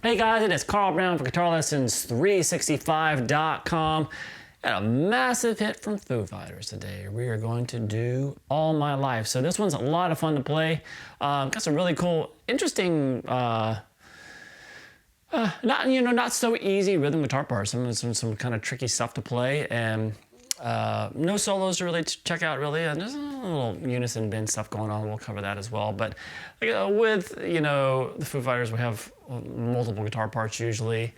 Hey guys, it is Carl Brown for GuitarLessons365.com and a massive hit from Foo Fighters today. We are going to do All My Life. So this one's a lot of fun to play. Got some really cool, interesting, not so easy rhythm guitar parts. Some kind of tricky stuff to play, and no solos to really check out really, and there's a little unison bend stuff going on. We'll cover that as well. But with the Foo Fighters, we have multiple guitar parts usually.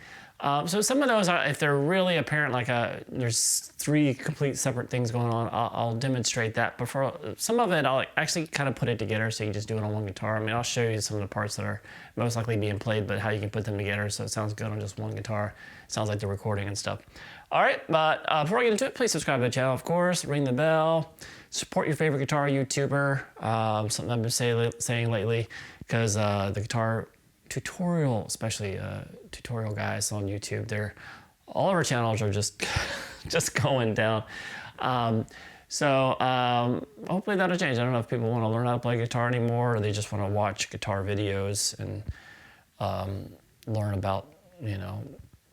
So some of those, if they're really apparent, like there's three complete separate things going on, I'll demonstrate that. But for some of it, I'll actually kind of put it together so you can just do it on one guitar. I mean, I'll show you some of the parts that are most likely being played, but how you can put them together so it sounds good on just one guitar. It sounds like the recording and stuff. All right, but before I get into it, please subscribe to the channel, of course, ring the bell, support your favorite guitar YouTuber, something I've been saying lately, because the guitar tutorial, especially tutorial guys on YouTube, all of our channels are just going down. Hopefully that'll change. I don't know if people want to learn how to play guitar anymore, or they just want to watch guitar videos and learn about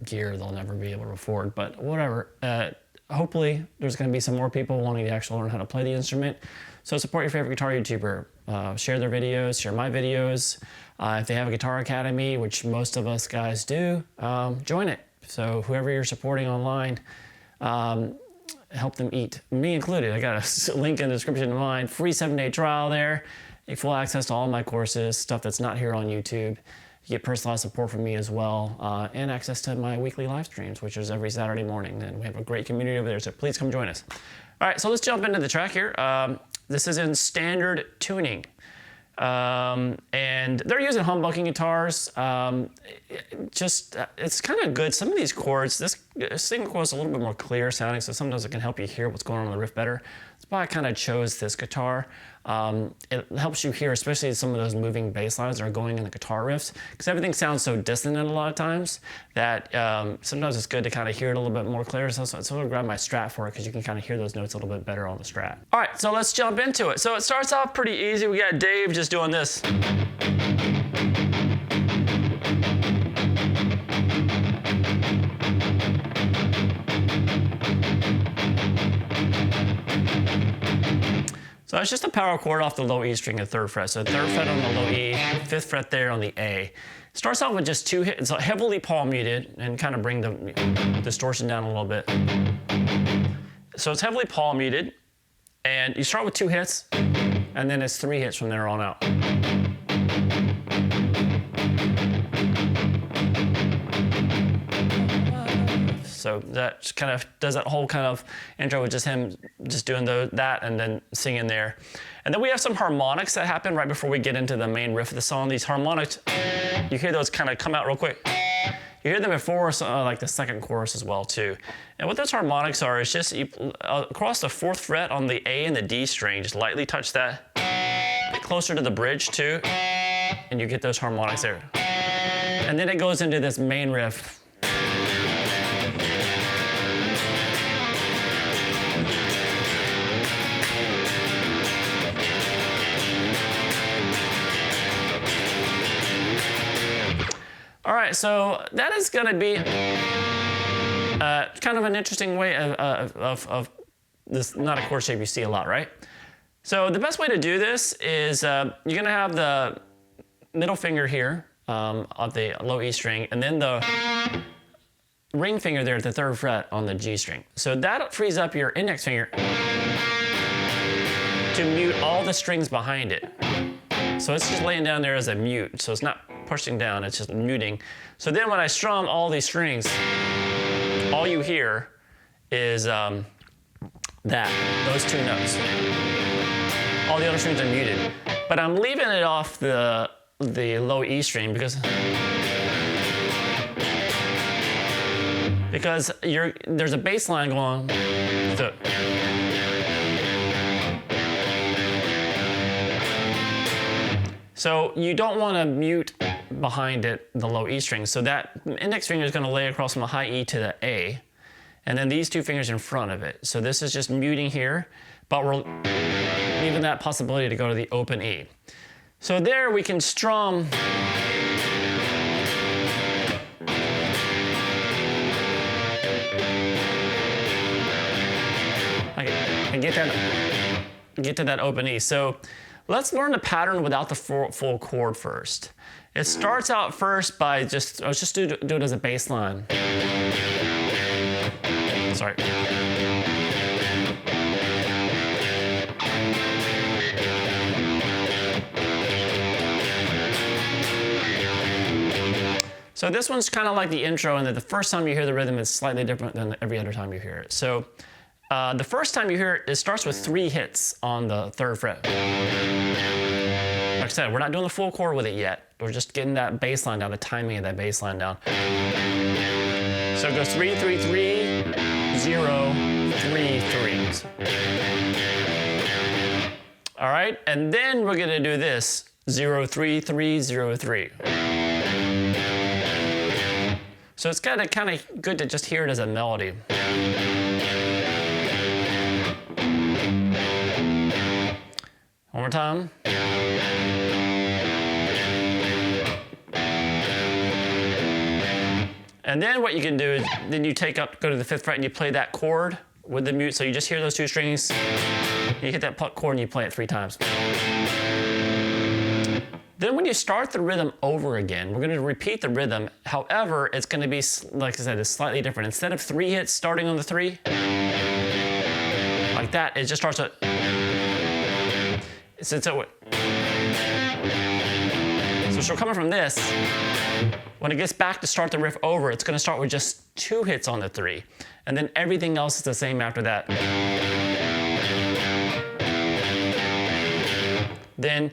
gear they'll never be able to afford, but whatever. Hopefully there's going to be some more people wanting to actually learn how to play the instrument. So support your favorite guitar YouTuber. Share their videos, share my videos. If they have a guitar academy, which most of us guys do, join it. So whoever you're supporting online, help them eat, me included. I got a link in the description of mine, free 7-day trial there, full access to all my courses, stuff that's not here on YouTube. You get personalized support from me as well, and access to my weekly live streams, which is every Saturday morning. And we have a great community over there, so please come join us. All right, so let's jump into the track here. This is in standard tuning. And they're using humbucking guitars. It's kind of good. Some of these chords, this single chord is a little bit more clear sounding, so sometimes it can help you hear what's going on the riff better. That's why I kind of chose this guitar. It helps you hear, especially some of those moving bass lines that are going in the guitar riffs, because everything sounds so dissonant a lot of times that sometimes it's good to kind of hear it a little bit more clear. So I'm going to grab my Strat for it, because you can kind of hear those notes a little bit better on the Strat. All right, so let's jump into it. So it starts off pretty easy. We got Dave just doing this. So it's just a power chord off the low E string at 3rd fret. So 3rd fret on the low E, 5th fret there on the A. Starts off with just 2 hits. It's heavily palm muted, and kind of bring the distortion down a little bit. So it's heavily palm muted, and you start with 2 hits, and then it's 3 hits from there on out. So that kind of does that whole kind of intro with just him just doing that and then singing there. And then we have some harmonics that happen right before we get into the main riff of the song. These harmonics, you hear those kind of come out real quick. You hear them before like the second chorus as well too. And what those harmonics are is just across the 4th fret on the A and the D string, just lightly touch that, get closer to the bridge too, and you get those harmonics there. And then it goes into this main riff. All right, so that is going to be kind of an interesting way of this, not a chord shape you see a lot, right? So the best way to do this is you're going to have the middle finger here of the low E string, and then the ring finger there at the 3rd fret on the G string. So that frees up your index finger to mute all the strings behind it. So it's just laying down there as a mute, so it's not pushing down, it's just muting. So then when I strum all these strings, all you hear is those 2 notes. All the other strings are muted. but I'm leaving it off the low E string because there's a bass line going. So you don't want to mute behind it the low E string. So that index finger is going to lay across from the high E to the A, and then these two fingers in front of it. So this is just muting here, but we're leaving that possibility to go to the open E. So there we can strum and get to that open E. So let's learn the pattern without the full chord first. It starts out first by let's just do it as a bass line. Sorry. So this one's kind of like the intro in that the first time you hear the rhythm is slightly different than every other time you hear it. So the first time you hear it, it starts with 3 hits on the 3rd fret. Like I said, we're not doing the full chord with it yet. We're just getting that bass line down, the timing of that bass line down. So it goes 3, 3, 3, 0, 3, 3s. All right, and then we're gonna do this, 0, 3, 3, 0, 3. So it's kind of good to just hear it as a melody. One more time. And then what you can do is then you go to the 5th fret and you play that chord with the mute. So you just hear those 2 strings, you hit that pluck chord and you play it 3 times. Then when you start the rhythm over again, we're going to repeat the rhythm. However, it's going to be, like I said, it's slightly different. Instead of 3 hits starting on the 3, like that, it just starts at, so coming from this, when it gets back to start the riff over, it's going to start with just 2 hits on the 3. And then everything else is the same after that. Then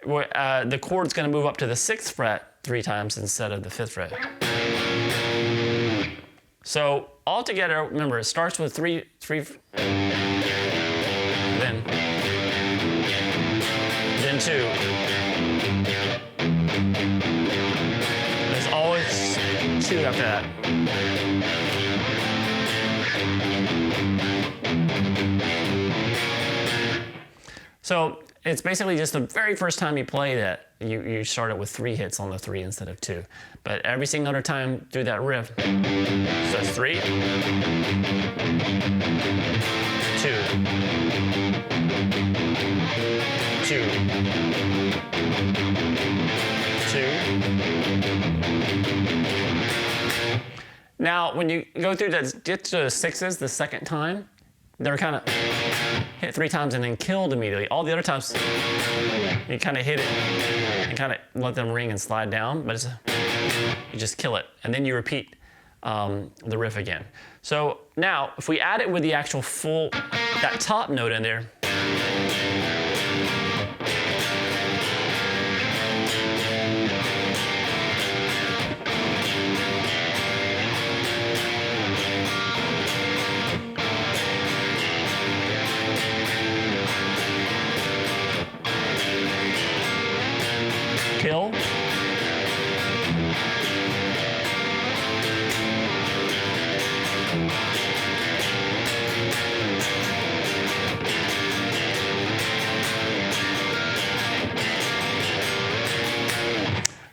the chord's going to move up to the 6th fret 3 times instead of the 5th fret. So altogether, remember, it starts with 3, then 2. There's always 2 after that. So it's basically just the very first time you play that, you start it with 3 hits on the 3 instead of 2. But every single other time through that riff, so it's 3, 2, 2, 2. Now, when you go through that, get to the 6s the second time, they're kind of hit 3 times and then killed immediately. All the other times, you kind of hit it and kind of let them ring and slide down, but you just kill it. And then you repeat the riff again. So now, if we add it with the actual that top note in there, kill.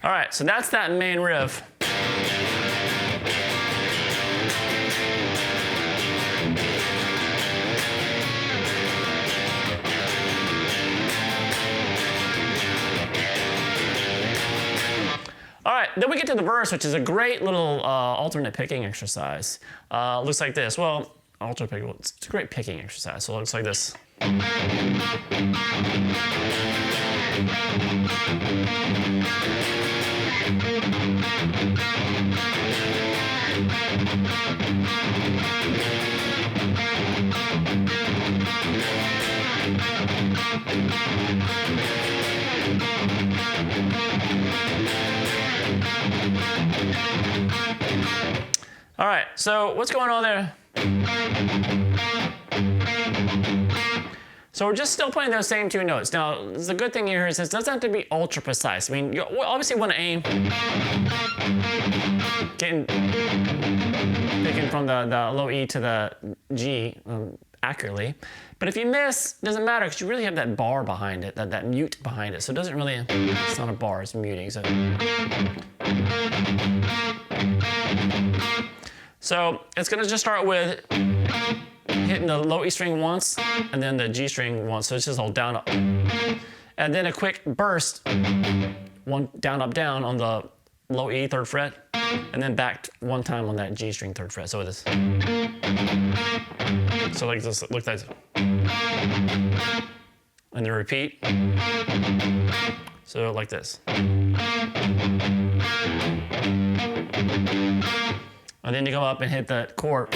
All right, so that's that main riff. All right, then we get to the verse, which is a great little alternate picking exercise. Looks like this. Well, alternate picking, it's a great picking exercise. So it looks like this. All right, so what's going on there? So we're just still playing those same two notes. Now, the good thing here is this doesn't have to be ultra precise. I mean, you obviously want to aim, picking from the low E to the G accurately. But if you miss, it doesn't matter because you really have that bar behind it, that mute behind it. So it doesn't really, it's not a bar, it's muting. So it's gonna just start with hitting the low E string once and then the G string once. So it's just all down, up. And then a quick burst, one down, up, down on the low E 3rd fret, and then back one time on that G string 3rd fret. So it is. So like this, look like this. And then repeat. So like this. And then you go up and hit the chord.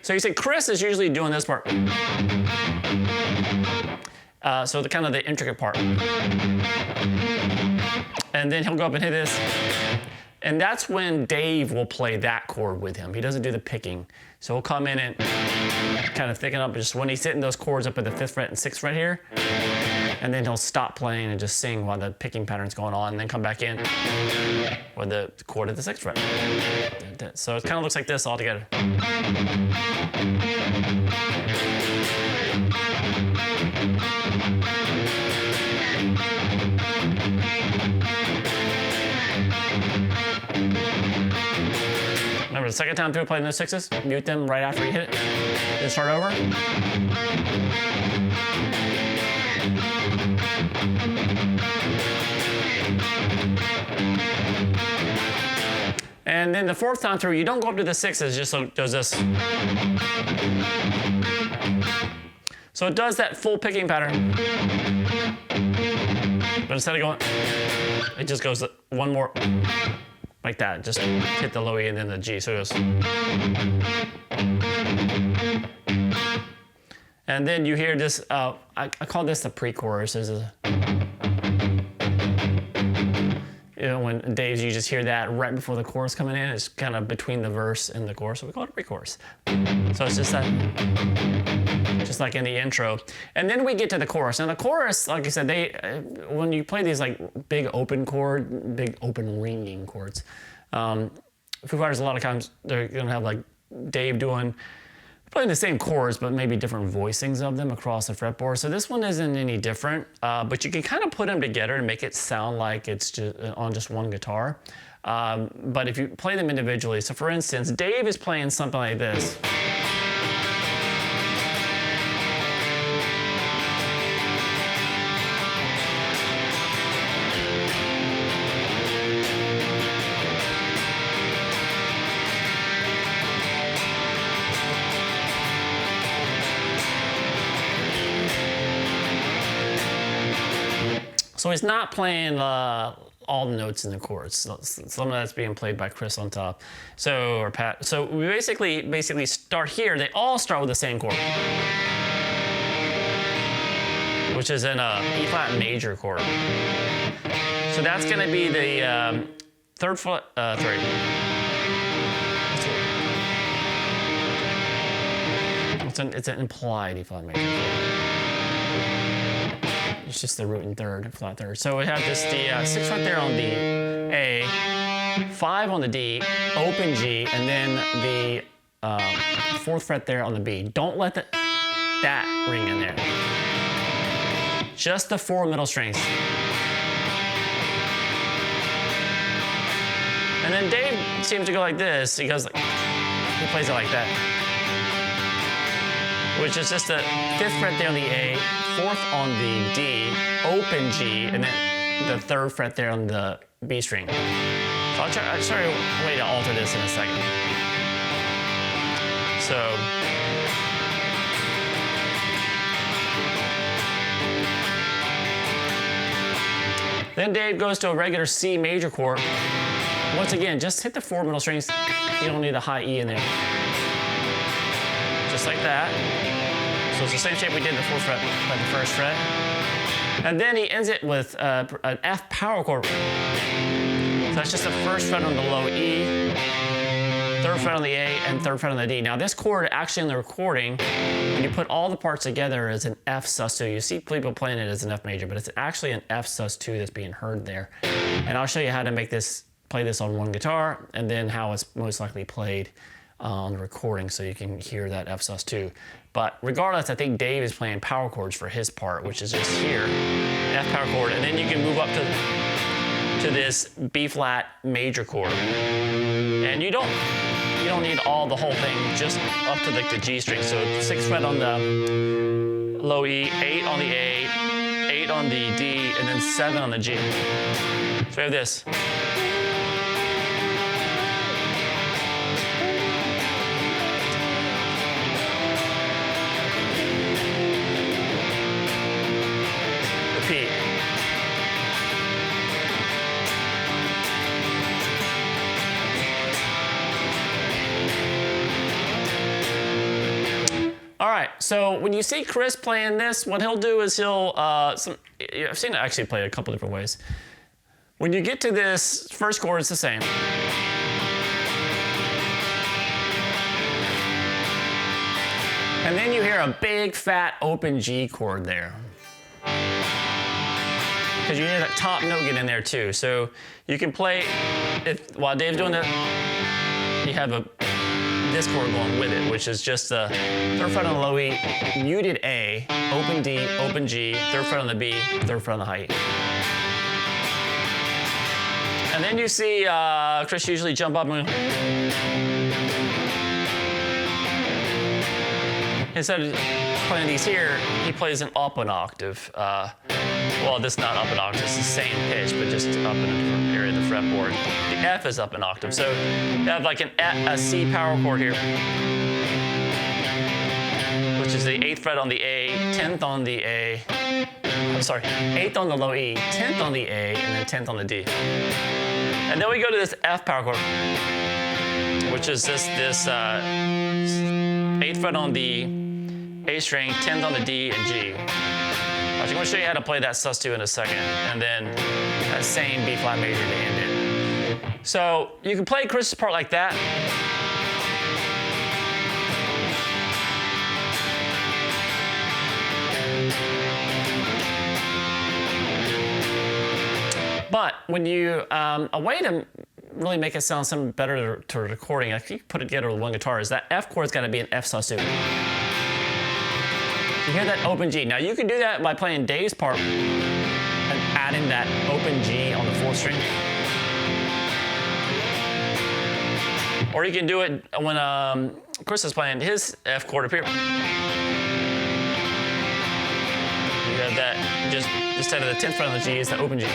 So you see Chris is usually doing this part. So the kind of the intricate part. And then he'll go up and hit this. And that's when Dave will play that chord with him. He doesn't do the picking. So he'll come in and kind of thicken up just when he's hitting those chords up at the 5th fret and 6th fret here. And then he'll stop playing and just sing while the picking pattern's going on, and then come back in with the chord at the 6th fret. So it kind of looks like this all together. Remember, the second time through playing those 6s, mute them right after you hit it, then start over. And then the 4th time through, you don't go up to the 6s, just so it does this. So it does that full picking pattern. But instead of going, it just goes one more like that. Just hit the low E and then the G. So it goes. And then you hear this, I call this the pre-chorus. You know, when Dave's, you just hear that right before the chorus coming in. It's kind of between the verse and the chorus, so we call it a pre-chorus. So it's just that, just like in the intro. And then we get to the chorus. Now the chorus, like I said, when you play these like big open ringing chords, Foo Fighters a lot of times they're gonna have like Dave playing the same chords, but maybe different voicings of them across the fretboard. So this one isn't any different, but you can kind of put them together and make it sound like it's just on just one guitar. But if you play them individually, so for instance, Dave is playing something like this. So he's not playing all the notes in the chords. Some of that's being played by Chris on top. So, or Pat. So we basically start here. They all start with the same chord, which is in a E flat major chord. So that's going to be the 3rd fret. It's an implied E flat major chord. It's just the root and 3rd, flat 3rd. So we have this, the 6th fret there on the A, 5 on the D, open G, and then the 4th fret there on the B. Don't let that ring in there. Just the 4 middle strings. And then Dave seems to go like this. He plays it like that. Which is just the 5th fret there on the A, 4th on the D, open G, and then the 3rd fret there on the B string. So I'll try a way to alter this in a second. So, then Dave goes to a regular C major chord. Once again, just hit the 4 middle strings. You don't need a high E in there. Just like that. So it's the same shape we did in the 4th fret, but the 1st fret. And then he ends it with an F power chord. So that's just the first fret on the low E, third fret on the A, and third fret on the D. Now this chord actually in the recording, when you put all the parts together, is an F sus2. You see people playing it as an F major, but it's actually an F sus2 that's being heard there. And I'll show you how to make this, play this on one guitar, and then how it's most likely played on the recording so you can hear that F sus2. But regardless, I think Dave is playing power chords for his part, which is just here, F power chord, and then you can move up to this B flat major chord. And you don't need the whole thing, just up to like the G string. So 6th fret on the low E, 8 on the A, 8 on the D, and then 7 on the G. So we have this. Repeat. All right, so when you see Chris playing this, what he'll do is he'll, I've seen it actually played a couple different ways. When you get to this first chord, it's the same. And then you hear a big fat open G chord there. Because you hear that top note get in there too. So you can play, while Dave's doing that, you have this chord going with it, which is just the third fret on the low E, muted A, open D, open G, third fret on the B, third fret on the high E. And then you see Chris usually jump up and instead of playing these here, he plays an up an octave. Well, this is not up an octave, it's the same pitch, but just up in a different area of the fretboard. The F is up an octave, so you have like a C power chord here, which is the 8th fret on the A, 10th on the A, I'm sorry, 8th on the low E, 10th on the A, and then 10th on the D. And then we go to this F power chord, which is this 8th fret on the A string, 10th on the D, and G. I'm going to show you how to play that sus2 in a second, and then that same B flat major to end it. So you can play Chris's part like that. But when you, a way to really make it sound something better to recording, I think you put it together with one guitar, is that F chord's got to be an F sus2. You hear that open G. Now you can do that by playing Dave's part and adding that open G on the 4th string. Or you can do it when Chris is playing his F chord up here. You have that, just instead of the 10th fret on the G, is the open G.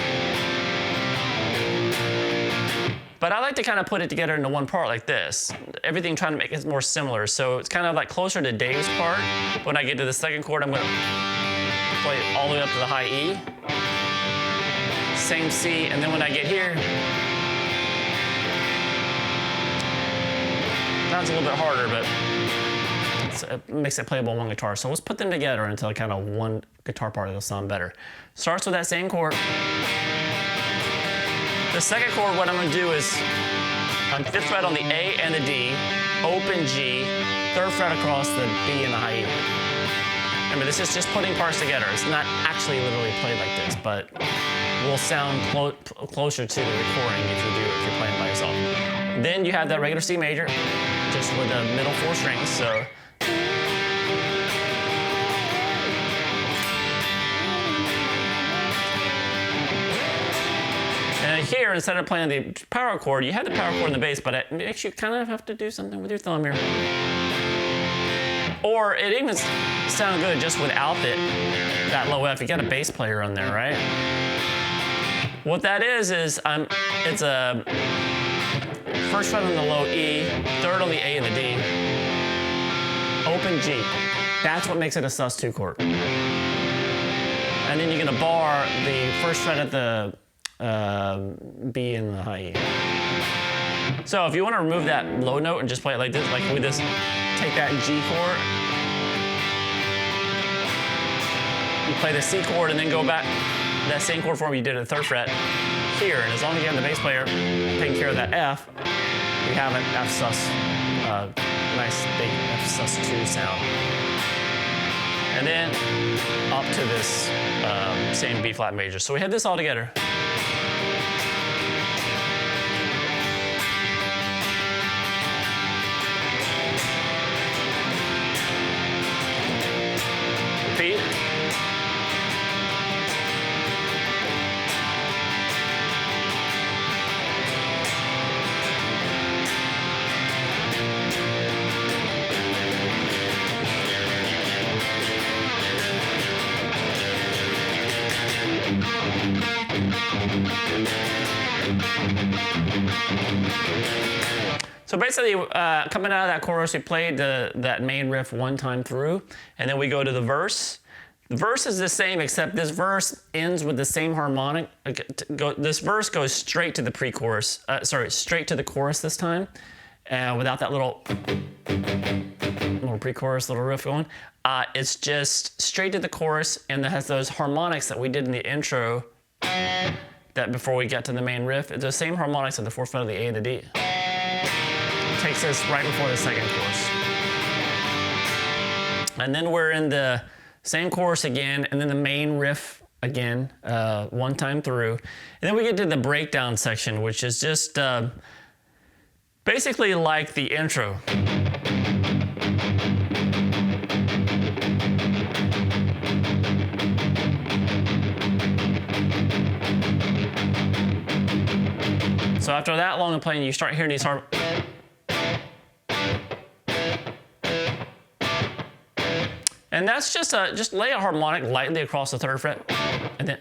But I like to kind of put it together into one part like this. Everything trying to make it more similar. So it's kind of like closer to Dave's part. When I get to the second chord, I'm going to play it all the way up to the high E. Same C, and then when I get here, sounds a little bit harder, but it makes it playable on one guitar. So let's put them together until kind of one guitar part that'll sound better. Starts with that same chord. The second chord, what I'm going to do is on 5th fret on the A and the D, open G, 3rd fret across the B and the high E. Remember, this is just putting parts together. It's not actually literally played like this, but will sound closer to the recording if you're playing by yourself. Then you have that regular C major, just with the middle 4 strings. So. And here, instead of playing the power chord, you have the power chord in the bass, but it makes you kind of have to do something with your thumb here. Or it even sounds good just without that low F. You got a bass player on there, right? What that is it's a 1st fret on the low E, 3rd on the A and the D, open G. That's what makes it a sus2 chord. And then you're gonna bar the 1st fret at the B and the high E. So if you want to remove that low note and just play it like this, like with this, take that G chord, play the C chord, and then go back that same chord form you did at the 3rd fret here. And as long as you have the bass player taking care of that F, you have an F sus, nice big F sus2 sound. And then up to this same B flat major. So we have this all together. Repeat. So basically, coming out of that chorus, we played that main riff one time through, and then we go to the verse. The verse is the same, except this verse ends with the same harmonic. This verse goes straight to the pre-chorus, straight to the chorus this time, without that little pre-chorus, little riff going. It's just straight to the chorus, and it has those harmonics that we did in the intro, that before we get to the main riff. It's the same harmonics at the 4th fret of the A and the D. Takes us right before the 2nd chorus. And then we're in the same chorus again, and then the main riff again, one time through. And then we get to the breakdown section, which is just basically like the intro. So after that long of playing, you start hearing these and that's just lay a harmonic lightly across the 3rd fret, and then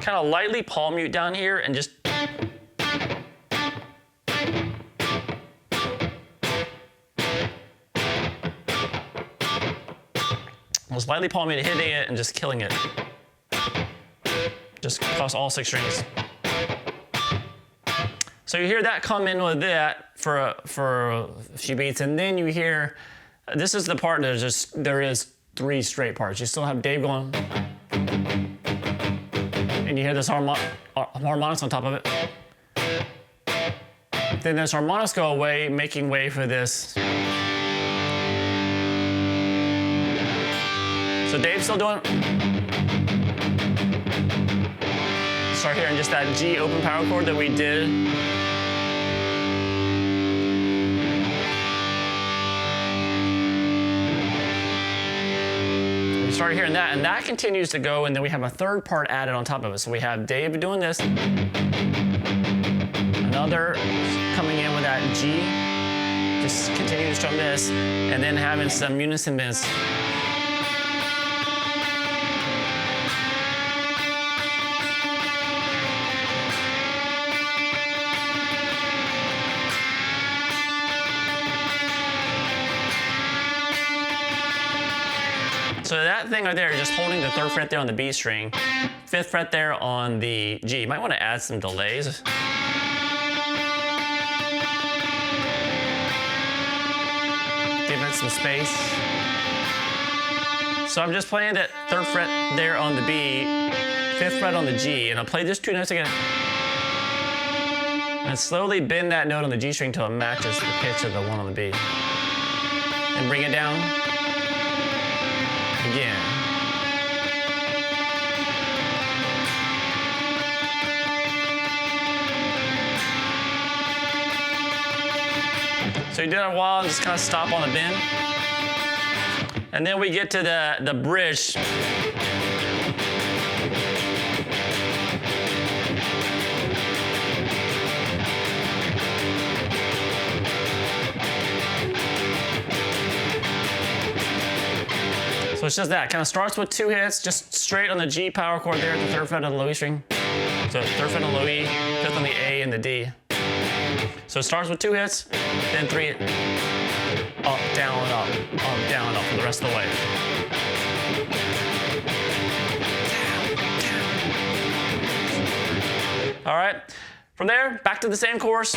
kind of lightly palm mute down here, and just lightly palm mute, hitting it and just killing it, just across all 6 strings. So you hear that come in with that for a few beats, and then you hear, this is the part that there is 3 straight parts. You still have Dave going, and you hear this harmonics on top of it. Then those harmonics go away, making way for this. So Dave's still doing. Start hearing just that G open power chord that we did. We started hearing that, and that continues to go, and then we have a 3rd part added on top of it. So we have Dave doing this, another coming in with that G, just continuing to strum this, and then having some unison bends. So that thing right there, just holding the 3rd fret there on the B string, 5th fret there on the G. You might want to add some delays. Give it some space. So I'm just playing that 3rd fret there on the B, 5th fret on the G, and I'll play just 2 notes again. And slowly bend that note on the G string until it matches the pitch of the one on the B. And bring it down. Again. So you do that a while and just kind of stop on the bend. And then we get to the bridge. So it's just that, kind of starts with 2 hits, just straight on the G power chord there at the 3rd fret of the low E string. So 3rd fret on the low E, 5th on the A and the D. So it starts with 2 hits, then 3, up, down, up, down, up for the rest of the way. All right, from there, back to the same chorus.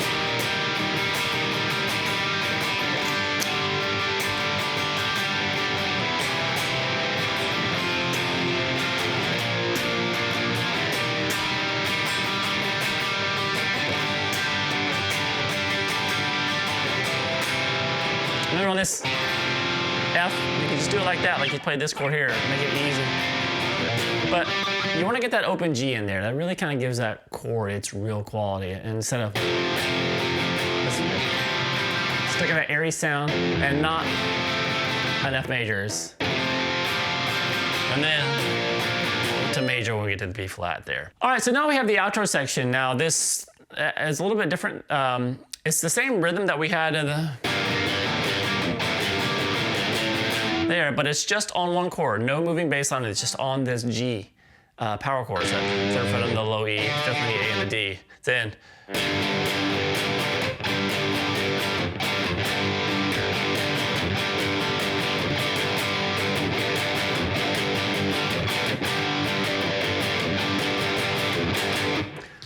on this F, you can just do it like that, like you played this chord here, make it easy. But you want to get that open G in there. That really kind of gives that chord its real quality. And instead of sticking that airy sound and not an F majors. And then to major when we get to the B flat there. All right, so now we have the outro section. Now this is a little bit different. It's the same rhythm that we had in the there, but it's just on one chord. No moving bass line, it's just on this G power chord. So third fret on the low E, fifth on the A and the D. Then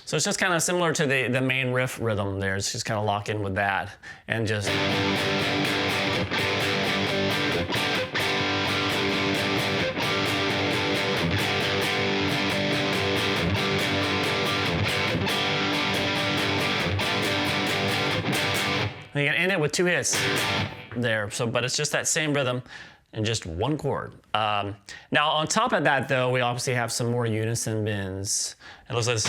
so it's just kind of similar to the main riff rhythm there. It's just kind of lock in with that and just. And you can end it with 2 hits there. So, but it's just that same rhythm and just one chord. Now on top of that though, we obviously have some more unison bends. It looks like this.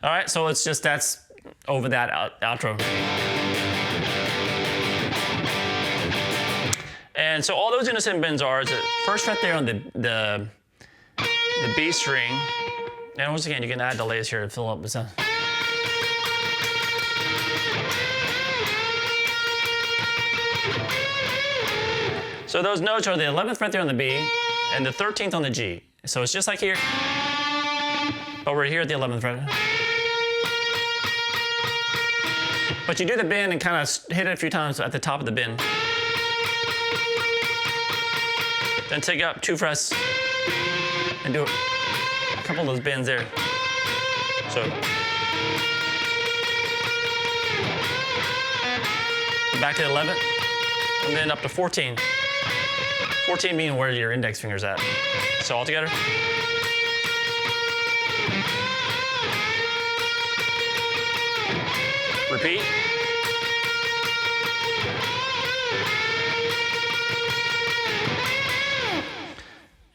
All right, so it's just that's over that outro. And so all those unison bends are is the first fret there on the B string. And once again, you can add delays here to fill up the sound. So those notes are the 11th fret there on the B and the 13th on the G. So it's just like here, but we're here at the 11th fret. But you do the bend and kind of hit it a few times at the top of the bend. Then take up 2 frets and do a couple of those bends there. So back to 11, and then up to 14. 14 meaning where your index finger's at. So all together. Repeat.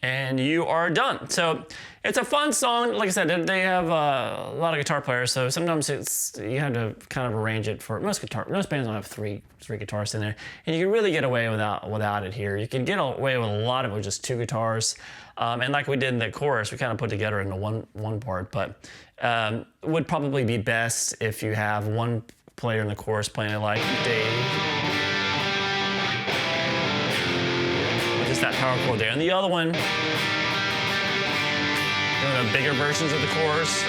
And you are done. So it's a fun song. Like I said, they have a lot of guitar players, so sometimes you have to kind of arrange it for most bands don't have three guitarists in there, and you can really get away without it here. You can get away with a lot of it with just 2 guitars, and like we did in the chorus, we kind of put together into one part. But would probably be best if you have one player in the chorus playing it like Dave. Just that power chord there, and the other one doing the bigger versions of the chorus,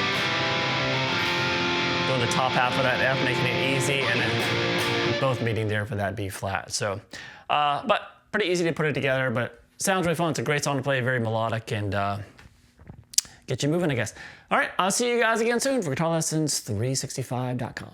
doing the top half of that F, making it easy, and then both meeting there for that B flat. So, but pretty easy to put it together, but sounds really fun. It's a great song to play, very melodic, and get you moving, I guess. All right, I'll see you guys again soon for GuitarLessons365.com.